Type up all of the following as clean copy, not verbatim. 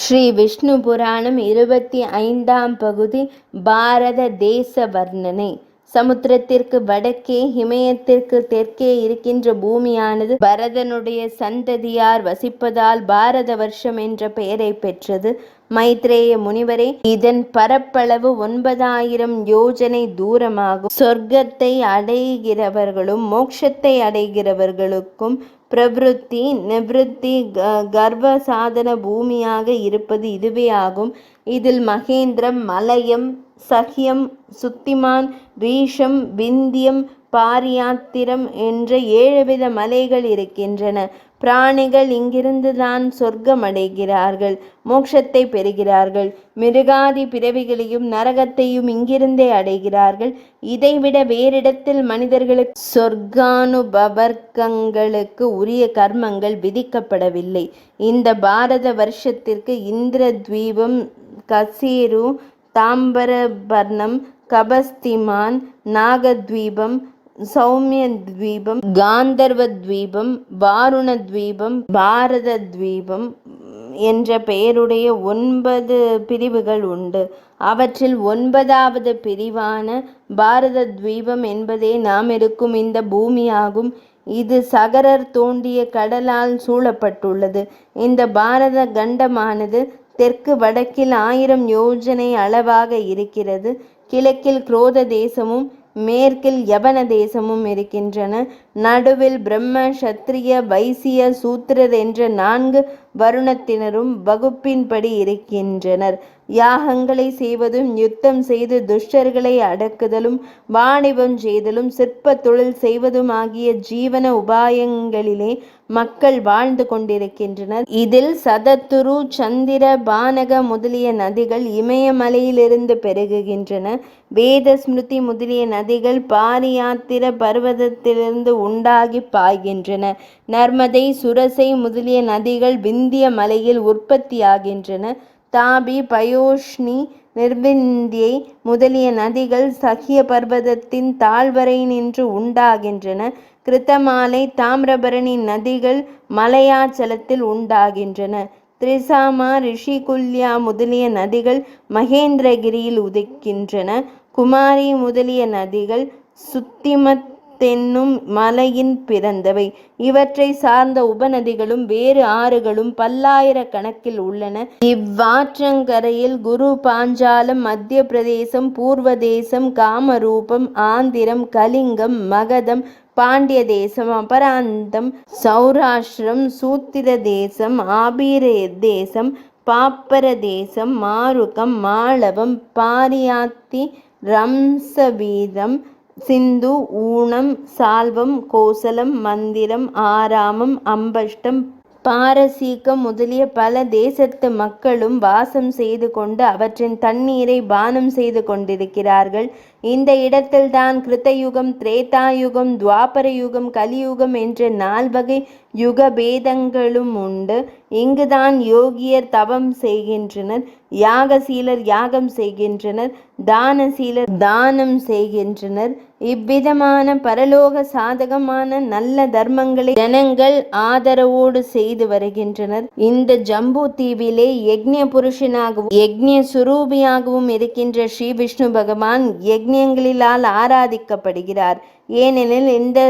ஸ்ரீ விஷ்ணு புராணம் 25ஆம் பகுதி. பாரத தேச வர்ணனை. சமுத்திரத்திற்கு வடக்கே இமயத்திற்கு தெற்கே இருக்கின்ற பூமியானது பரதனுடைய சந்ததியார் வசிப்பதால் பாரத வருஷம் என்ற பெயரை பெற்றது. மைத்ரேய முனிவரே, இதன் பரப்பளவு 9000 யோஜனை தூரமாகும். சொர்க்கத்தை அடைகிறவர்களும் மோட்சத்தை அடைகிறவர்களுக்கும் பிரவிருத்தி நிவிருத்தி கர்வ சாதன பூமியாக இருப்பது இதுவே ஆகும். இதில் மகேந்திரம், மலயம், சஹ்யம், சுத்திமான், ரீஷம், விந்தியம், பாரியாத்திரம் என்ற 7 வித மலைகள் இருக்கின்றன. பிராணிகள் இங்கிருந்துதான் சொர்க்கம் அடைகிறார்கள், மோட்சத்தை பெறுகிறார்கள். மிருகாதி பிறவிகளையும் நரகத்தையும் இங்கிருந்தே அடைகிறார்கள். இதைவிட வேறிடத்தில் மனிதர்களுக்கு சொர்க்கானுபவர்க்கங்களுக்கு உரிய கர்மங்கள் விதிக்கப்படவில்லை. இந்த பாரத வருஷத்திற்கு இந்திரத்வீபம், கசேரு, தாம்பரபர்ணம், கபஸ்திமான், நாகத்வீபம், சௌமியத்வீபம், காந்தர்வத்வீபம், வாருணத்வீபம், பாரதத்வீபம் என்ற பெயருடைய 9 பிரிவுகள் உண்டு. அவற்றில் 9வது பிரிவான பாரதத்வீபம் என்பதே நாம் இருக்கும் இந்த பூமியாகும். இது சகரர் தோண்டிய கடலால் சூழப்பட்டுள்ளது. இந்த பாரத கண்டமானது தெற்கு வடக்கில் 1000 யோஜனை அளவாக இருக்கிறது. கிழக்கில் குரோத தேசமும் மேற்கில் யவன தேசமும் இருக்கின்றன. நடுவில் பிரம்ம, சத்திரிய, வைசிய, சூத்திரர் என்ற 4 வருணத்தினரும் வகுப்பின்படி இருக்கின்றனர். யாகங்களை செய்வதும் யுத்தம் செய்து துஷ்டர்களை அடக்குதலும் வாணிபம் செய்தலும் சிற்ப தொழில் செய்வதும் ஆகிய ஜீவன உபாயங்களிலே மக்கள் வாழ்ந்து கொண்டிருக்கின்றனர். இதில் சதத்துரு, சந்திர, பானக முதலிய நதிகள் இமயமலையிலிருந்து பெருகுகின்றன. வேத ஸ்மிருதி முதலிய நதிகள் பாரியாத்திர பர்வதத்திலிருந்து உண்டாகி பாய்கின்றன. நர்மதை, சுரசை முதலிய நதிகள் விந்திய மலையில் உற்பத்தியாகின்றன. தாபி, பயோஷ்ணி, நிர்விந்தியை முதலிய நதிகள் சஹ்ய பர்வதத்தின் தாழ்வரை நின்று உண்டாகின்றன. கிருத்தமாலை, தாமிரபரணி நதிகள் மலையாச்சலத்தில் உண்டாகின்றன. திரிசாமா, ரிஷிகுல்யா முதலிய நதிகள் மகேந்திரகிரியில் உதிக்கின்றன. குமாரி முதலிய நதிகள் சுத்திமத்தென்னும் மலையின் பிறந்தவை. இவற்றை சார்ந்த உபநதிகளும் வேறு ஆறுகளும் பல்லாயிரக்கணக்கில் உள்ளன. இவ்வாற்றங்கரையில் குரு, பாஞ்சாலம், மத்திய பிரதேசம், பூர்வ தேசம், காமரூபம், ஆந்திரம், கலிங்கம், மகதம், பாண்டிய தேசம், அபராந்தம், சௌராஷ்டிரம், சூத்திர தேசம், ஆபீர தேசம், பாப்பர தேசம், மாருகம், மாளவம், பாரியாத்தி, ரம்சவீதம், சிந்து, ஊனம், சால்வம், கோசலம், மந்திரம், ஆராமம், அம்பஷ்டம், பாரசீகம் முதலிய பல தேசத்து மக்களும் வாசம் செய்து கொண்டு அவற்றின் தண்ணீரை பானம் செய்து கொண்டிருக்கிறார்கள். இந்த இடத்தில்தான் கிருத்தயுகம், திரேதாயுகம், துவாபர யுகம், கலியுகம் என்ற 4 வகை யுக பேதங்களும் உண்டு. இங்குதான் யோகியர் தவம் செய்கின்றனர், யாகசீலர் யாகம் செய்கின்றனர், தானசீலர் தானம் செய்கின்றனர். இவ்விதமான பரலோக சாதகமான நல்ல தர்மங்களை ஜனங்கள் ஆதரவோடு செய்து வருகின்றனர். இந்த ஜம்பு தீவிலே யக்ஞ புருஷனாகவும் யக்ஞ சுரூபியாகவும் இருக்கின்ற ஸ்ரீ விஷ்ணு பகவான் யக்ஞங்களிலால் ஆராதிக்கப்படுகிறார். ஏனெனில் இந்த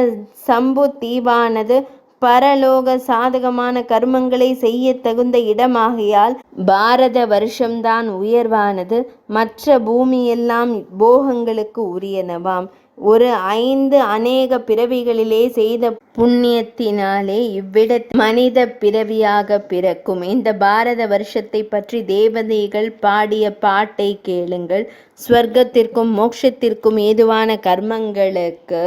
சம்பு தீவானது பரலோக சாதகமான கர்மங்களை செய்ய தகுந்த இடமாகையால் பாரத வருஷம்தான் உயர்வானது. மற்ற பூமியெல்லாம் போகங்களுக்கு உரியனவாம். ஒரு 5 அநேக பிறவிகளிலே செய்த புண்ணியத்தினாலே இவ்விட மனித பிறவியாக பிறக்கும். இந்த பாரத வருஷத்தை பற்றி தேவதைகள் பாடிய பாட்டை கேளுங்கள். ஸ்வர்க்கத்திற்கும் மோட்சத்திற்கும் ஏதுவான கர்மங்களுக்கு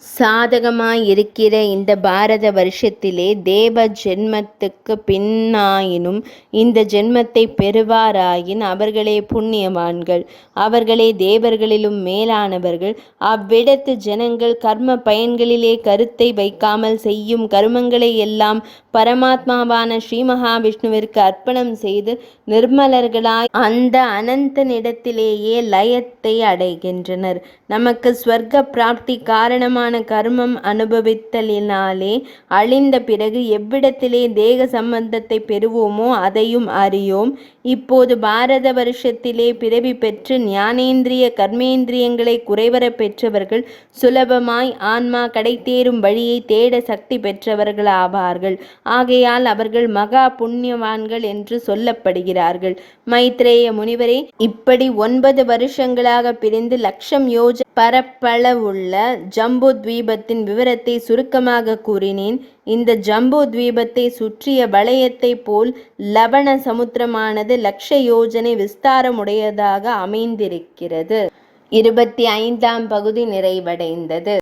சாதகமாயிருக்கிற இந்த பாரத வருஷத்திலே தேவ ஜென்மத்துக்கு பின்னாயினும் இந்த ஜென்மத்தை பெறுவாராயின் அவர்களே புண்ணியவான்கள், அவர்களே தேவர்களிலும் மேலானவர்கள். அவ்விடத்து ஜனங்கள் கர்ம பயன்களிலே கருத்தை வைக்காமல் செய்யும் கர்மங்களை எல்லாம் பரமாத்மாவான ஸ்ரீ மகாவிஷ்ணுவிற்கு அர்ப்பணம் செய்து நிர்மலர்களாய் அந்த அனந்தனிடத்திலேயே லயத்தை அடைகின்றனர். நமக்கு ஸ்வர்க்க பிராப்தி காரணமான விதமான கர்மம் அனுபவித்தலினாலே அழிந்த பிறகு எவ்விடத்திலே தேக சம்பந்தத்தை பெறுவோமோ அதையும் அறியோம். இப்போது பாரத வருஷத்திலே பிறவி பெற்று ஞானேந்திரிய கர்மேந்திரியங்களை குறைவர பெற்றவர்கள் சுலபமாய் ஆன்மா கடைத்தேறும் வழியை தேட சக்தி பெற்றவர்கள் ஆவார்கள். ஆகையால் அவர்கள் மகா புண்ணியவான்கள் என்று சொல்லப்படுகிறார்கள். மைத்ரேய முனிவரே, இப்படி 9 வருஷங்களாக பிரிந்து 1,00,000 யோஜ பரப்பளவுள்ள ஜம்பு தீபத்தின் விவரத்தை சுருக்கமாக கூறினேன். இந்த ஜம்பு தீபத்தை சுற்றிய வளையத்தை போல் லவண சமுத்திரமானது 1,00,000 யோஜனை விஸ்தாரமுடையதாக அமைந்திருக்கிறது. 25ஆம் பகுதி நிறைவடைந்தது.